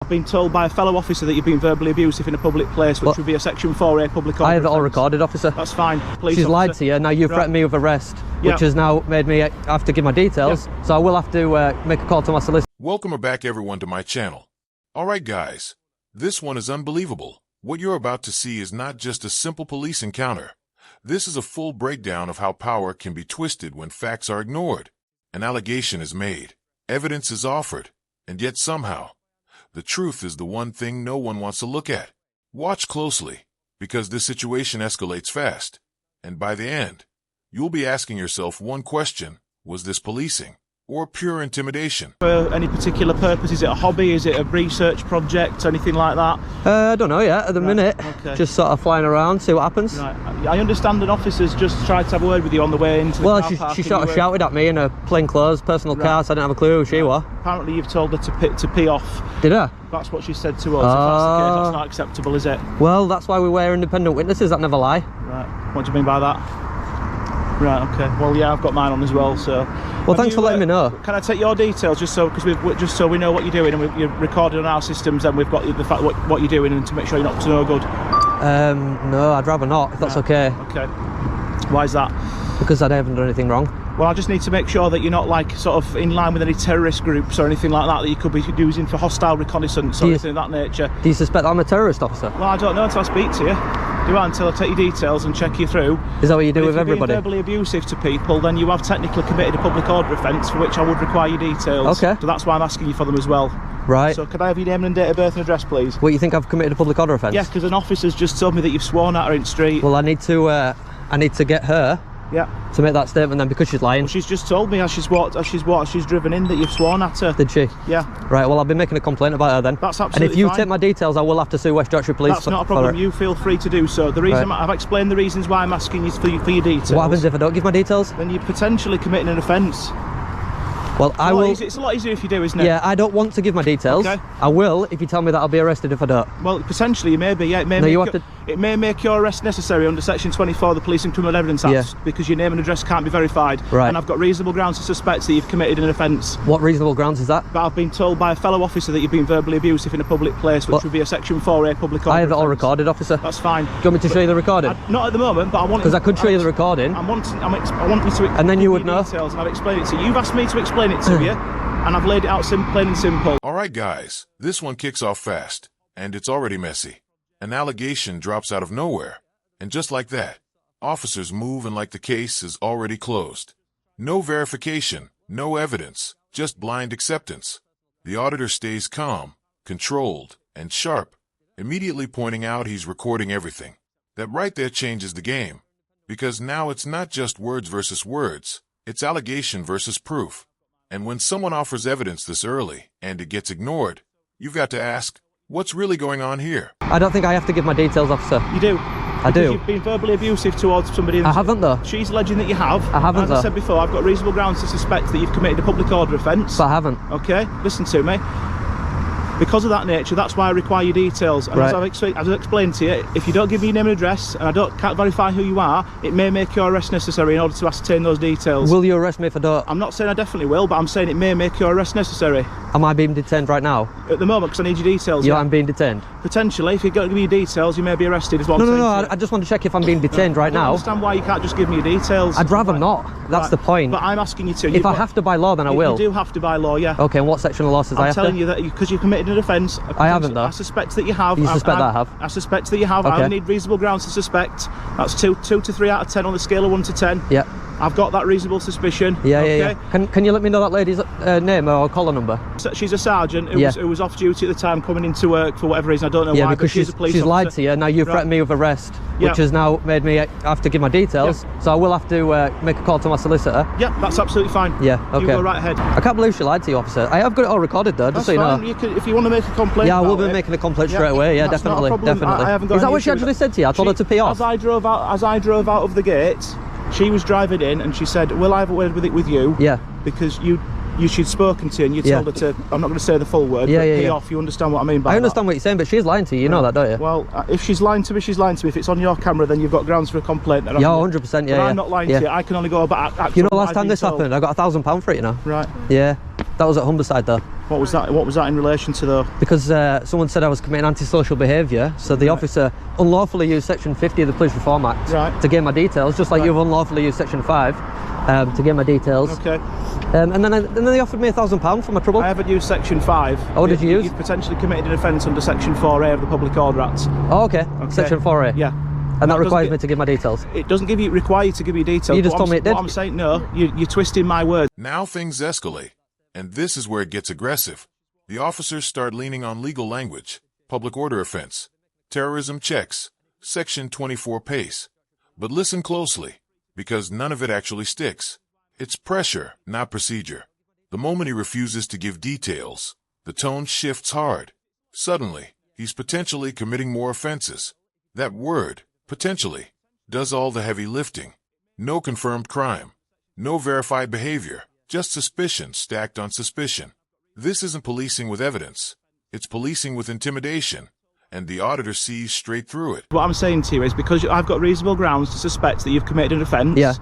I've been told by a fellow officer that you've been verbally abusive in a public place, which would be a Section 4A public order. I have it all offence. recorded, officer. That's fine. Please, She's officer. lied to you. Now you threatened me with arrest, which has now made me have to give my details. So I will have to make a call to my solicitor. Welcome back, everyone, to my channel. Alright guys, this one is unbelievable. What you're about to see is not just a simple police encounter. This is a full breakdown of how power can be twisted when facts are ignored. An allegation is made, evidence is offered, and yet somehow, the truth is the one thing no one wants to look at. Watch closely, because this situation escalates fast, and by the end, you'll be asking yourself one question: was this policing or pure intimidation? For any particular purpose? Is it a hobby? Is it a research project? Anything like that? I don't know yet at the minute. Okay. Just sort of flying around, see what happens. Right. I understand an officer's just tried to have a word with you on the way into the car park. She sort of shouted at me in a plainclothes personal car, so I didn't have a clue who she was. Apparently you've told her to pee off. Did I? That's what she said to us. If that's the case, that's not acceptable, is it? Well, that's why we wear independent witnesses that never lie. Right. What do you mean by that? Right, okay. Well, yeah, I've got mine on as well, so... Well, thanks for letting me know. Can I take your details, just so we know what you're doing, and you're recorded on our systems, and we've got the fact what you're doing, and to make sure you're not up to no good? No, I'd rather not, if that's okay. Okay. Why is that? Because I haven't done anything wrong. Well, I just need to make sure that you're not, like, sort of in line with any terrorist groups or anything like that you could be using for hostile reconnaissance or anything of that nature. Do you suspect I'm a terrorist officer? Well, I don't know until I speak to you. Do I? Until I take your details and check you through. Is that what you do with everybody? If you're being verbally abusive to people, then you have technically committed a public order offence, for which I would require your details. Okay. So that's why I'm asking you for them as well. Right. So could I have your name and date of birth and address, please? What, you think I've committed a public order offence? Yeah, because an officer's just told me that you've sworn at her in the street. Well, I need to get her to make that statement then, because she's lying. Well, she's just told me as she's driven in that you've sworn at her. Did she? Yeah. Right, well, I'll be making a complaint about her then. That's absolutely And if you fine. take my details, I will have to sue West Yorkshire Police. That's not a problem. You feel free to do so. The reason I've explained the reasons why I'm asking you for your details. What happens if I don't give my details? Then you're potentially committing an offence. Well, I will. It's a lot easier if you do, isn't it? Yeah, I don't want to give my details. Okay. I will if you tell me that I'll be arrested if I don't. Well, potentially you may be. Yeah, it may make your arrest necessary under Section 24 of the Police and Criminal Evidence Act, because your name and address can't be verified. Right. And I've got reasonable grounds to suspect that you've committed an offence. What reasonable grounds is that? But I've been told by a fellow officer that you've been verbally abusive in a public place, which would be a Section 4A public order. I have it all offence. recorded, officer. That's fine. Do you want me to show you the recording? Not at the moment, but I want. Because I could show you the recording. I want you to. And then you would know. Details, and I've explained it to you. You've asked me to explain it to you. And I've laid it out plain and simple. Alright guys, this one kicks off fast, and it's already messy. An allegation drops out of nowhere, and just like that, officers move and like the case is already closed. No verification, no evidence, just blind acceptance. The auditor stays calm, controlled, and sharp, immediately pointing out he's recording everything. That right there changes the game, because now it's not just words versus words, it's allegation versus proof. And when someone offers evidence this early, and it gets ignored, you've got to ask, what's really going on here? I don't think I have to give my details, officer. You do. I do. You've been verbally abusive towards somebody. I haven't, though. She's alleging that you have. I haven't, though. As I said before, I've got reasonable grounds to suspect that you've committed a public order offence. But I haven't. Okay, listen to me. Because of that nature, that's why I require your details. And as I've explained to you, if you don't give me your name and address, and can't verify who you are, it may make your arrest necessary in order to ascertain those details. Will you arrest me if I don't? I'm not saying I definitely will, but I'm saying it may make your arrest necessary. Am I being detained right now? At the moment, because I need your details. Yeah, I'm being detained. Potentially, if you don't give me your details, you may be arrested. Is what I'm saying. No, I just want to check if I'm being detained right now. I understand why you can't just give me your details. I'd rather not. That's the point. But I'm asking you to. If I have to by law, then I will. You do have to by law, yeah. Okay, and what section of law says I have to? I'm telling you that because you've committed an offence. I haven't, though. I suspect that you have. You suspect that I have? I suspect that you have. Okay. I need reasonable grounds to suspect. That's 2 to 3 out of 10 on the scale of 1 to 10. Yeah. I've got that reasonable suspicion. Yeah. Can you let me know that lady's name or collar number? She's a sergeant who was off duty at the time, coming into work for whatever reason. I don't know why. Yeah, because she's a police she's officer. lied to you. Now you've threatened me with arrest, which has now made me have to give my details. So I will have to make a call to my solicitor. Yeah, that's absolutely fine. Yeah, okay. You go right ahead. I can't believe she lied to you, officer. I have got it all recorded though, just so you know. You can, if you want to make a complaint. Yeah, I will be making a complaint straight away. Yeah, definitely. I haven't got Is that what she actually said to you? I told her to pee off. As I drove out of the gate, she was driving in and she said, "Will I have a word with you?" Yeah. Because she'd spoken to you and you told her to, I'm not going to say the full word, but pee off. You understand what I mean by that? I understand what you're saying, but she's lying to you. You know that, don't you? Well, if she's lying to me, she's lying to me. If it's on your camera, then you've got grounds for a complaint. Yeah, 100%. Yeah, but I'm not lying to you. I can only go about. You know, last time this happened, I got £1,000 for it. You know. Right. Yeah, that was at Humberside though. What was that? What was that in relation to though? Because someone said I was committing antisocial behaviour, so the officer unlawfully used Section 50 of the Police Reform Act to gain my details, just like you've unlawfully used Section 5 to get my details. Okay. And then they offered me £1,000 for my trouble. I haven't used Section 5. Oh, did you use? You've potentially committed an offence under Section 4A of the Public Order Act. Oh, okay. Section 4A. Yeah. And that requires me to give my details. It doesn't require you to give your details. You just told me it did. What I'm saying, no, you're twisting my words. Now things escalate, and this is where it gets aggressive. The officers start leaning on legal language, public order offense, terrorism checks, Section 24 pace. But listen closely, because none of it actually sticks. It's pressure, not procedure. The moment he refuses to give details, the tone shifts hard. Suddenly, he's potentially committing more offenses. That word, potentially, does all the heavy lifting. No confirmed crime, no verified behavior, just suspicion stacked on suspicion. This isn't policing with evidence. It's policing with intimidation, and the auditor sees straight through it. What I'm saying to you is because I've got reasonable grounds to suspect that you've committed an offence. Yeah.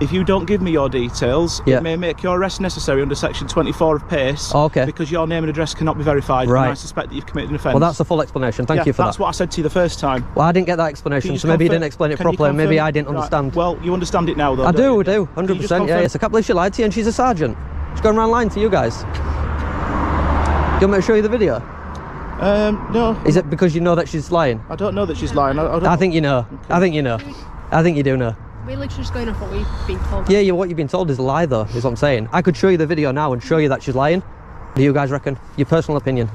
If you don't give me your details, it may make your arrest necessary under Section 24 of PACE. Oh, okay. Because your name and address cannot be verified. Right. And I suspect that you've committed an offence. Well, that's a full explanation. Thank you for that. That's what I said to you the first time. Well, I didn't get that explanation, so maybe you didn't explain it properly. Maybe I didn't understand. Well, you understand it now, though. I do, 100%. Yeah, yes. I can't believe she lied to you, and she's a sergeant. She's going around lying to you guys. Do you want me to show you the video? No. Is it because you know that she's lying? I don't know that she's lying. I think you know. Okay. I think you know. I think you do know. We're literally just going off what we've been told. Yeah, what you've been told is a lie, though, is what I'm saying. I could show you the video now and show you that she's lying. What do you guys reckon? Your personal opinion?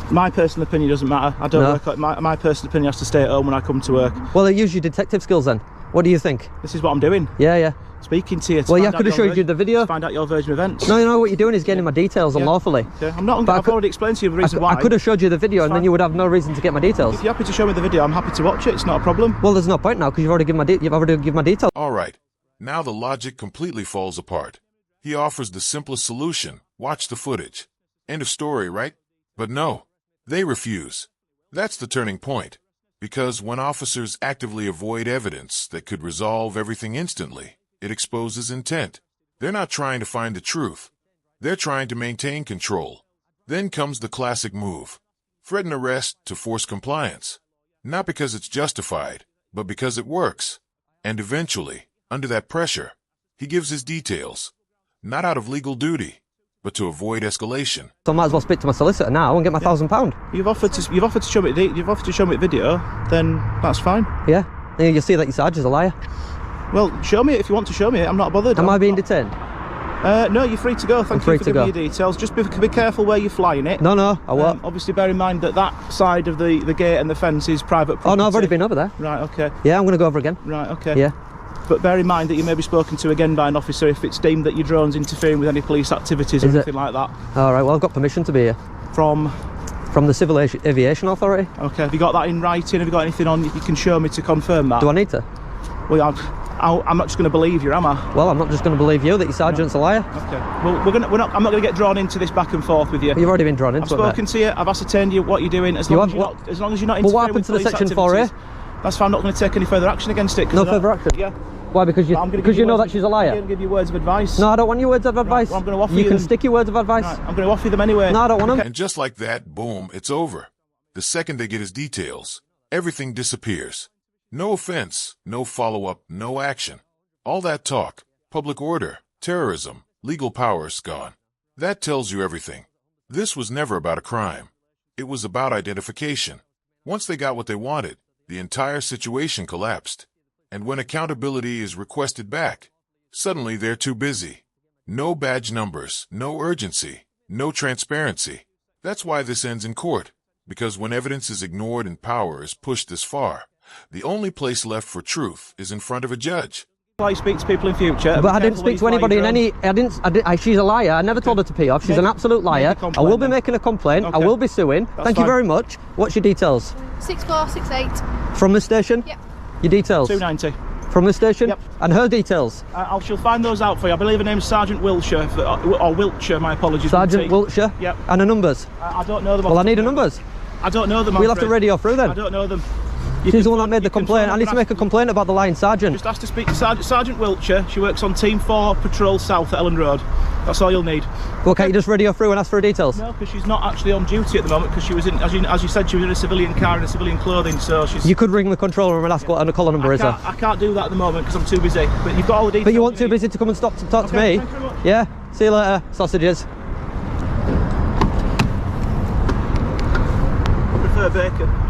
My personal opinion doesn't matter. I don't work. My personal opinion has to stay at home when I come to work. Well, use your detective skills then. What do you think? This is what I'm doing. Yeah. Speaking to you. Well, yeah, I could have showed you the video. To find out your version of events. No, you know what you're doing is getting my details unlawfully. Okay. I'm not. I've already explained to you the reason why. I could have showed you the video and then you would have no reason to get my details. If you're happy to show me the video, I'm happy to watch it. It's not a problem. Well, there's no point now because you've already given my details. All right. Now the logic completely falls apart. He offers the simplest solution. Watch the footage. End of story, right? But no, they refuse. That's the turning point. Because when officers actively avoid evidence that could resolve everything instantly, it exposes intent. They're not trying to find the truth. They're trying to maintain control. Then comes the classic move. Threaten arrest to force compliance. Not because it's justified, but because it works. And eventually, under that pressure, he gives his details. Not out of legal duty, but to avoid escalation. So I might as well speak to my solicitor now and get my £1,000. You've offered to show me the video, then that's fine. Yeah. You'll see that your sergeant's a liar. Well, show me it if you want to show me it. I'm not bothered. Am I being detained? No, you're free to go. Thank you for giving me your details. Just be careful where you're flying it. No, I won't. Obviously, bear in mind that that side of the gate and the fence is private property. Oh no, I've already been over there. Right, okay. Yeah, I'm going to go over again. Right, okay. Yeah. But bear in mind that you may be spoken to again by an officer if it's deemed that your drone's interfering with any police activities or anything like that. All right, well, I've got permission to be here. From the Civil Aviation Authority. Okay, have you got that in writing? Have you got anything on you can show me to confirm that? Do I need to? Well, I'm not just going to believe you, am I? Well, I'm not just going to believe you that your sergeant's a liar. Okay. Well, I'm not going to get drawn into this back and forth with you. You've already been drawn into it. I've spoken to you. I've ascertained what you're doing. As long as you're not interfering But what happened with to the police Section activities, 4A? That's fine. I'm not going to take any further action against it. No further action? Yeah. Why? Because you know that she's a liar? I'm going to give you words of advice. No, I don't want your words of advice. Right, well, I'm going to offer you you can them. stick your words of advice. Right, I'm going to offer you them anyway. No, I don't want them. And just like that, boom, it's over. The second they get his details, everything disappears. No offense, no follow-up, no action. All that talk, public order, terrorism, legal power's gone. That tells you everything. This was never about a crime. It was about identification. Once they got what they wanted, the entire situation collapsed. And when accountability is requested back, suddenly they're too busy. No badge numbers, no urgency, no transparency. That's why this ends in court, because when evidence is ignored and power is pushed this far, the only place left for truth is in front of a judge. I speak to people in future. But I didn't speak to anybody in any. She's a liar. I never told her to pee off. She's an absolute liar. I will be making a complaint. Okay. I will be suing. Thank you very much. What's your details? 6468. From the station? Yep. Your details? 290. From the station? Yep. And her details? She'll find those out for you. I believe her name's Sergeant Wiltshire, or Wiltshire, my apologies. Sergeant Wiltshire? Yep. And her numbers? I don't know them. Well, I need her numbers. I don't know them. We'll have to radio through then. I don't know them. She's the one that made the complaint. I need to make a complaint about the lying sergeant. Just asked to speak to Sergeant Wiltshire. She works on Team 4 Patrol South at Ellen Road. That's all you'll need. Well, can't you just radio through and ask for her details? No, because she's not actually on duty at the moment, because she was in, as you said, she was in a civilian car in a civilian clothing, so she's... You could ring the control room and ask what her caller number is. I can't do that at the moment because I'm too busy, but you've got all the details. But you weren't too busy to come and stop to talk to me? Thank you very much. Yeah, see you later, sausages. I prefer bacon.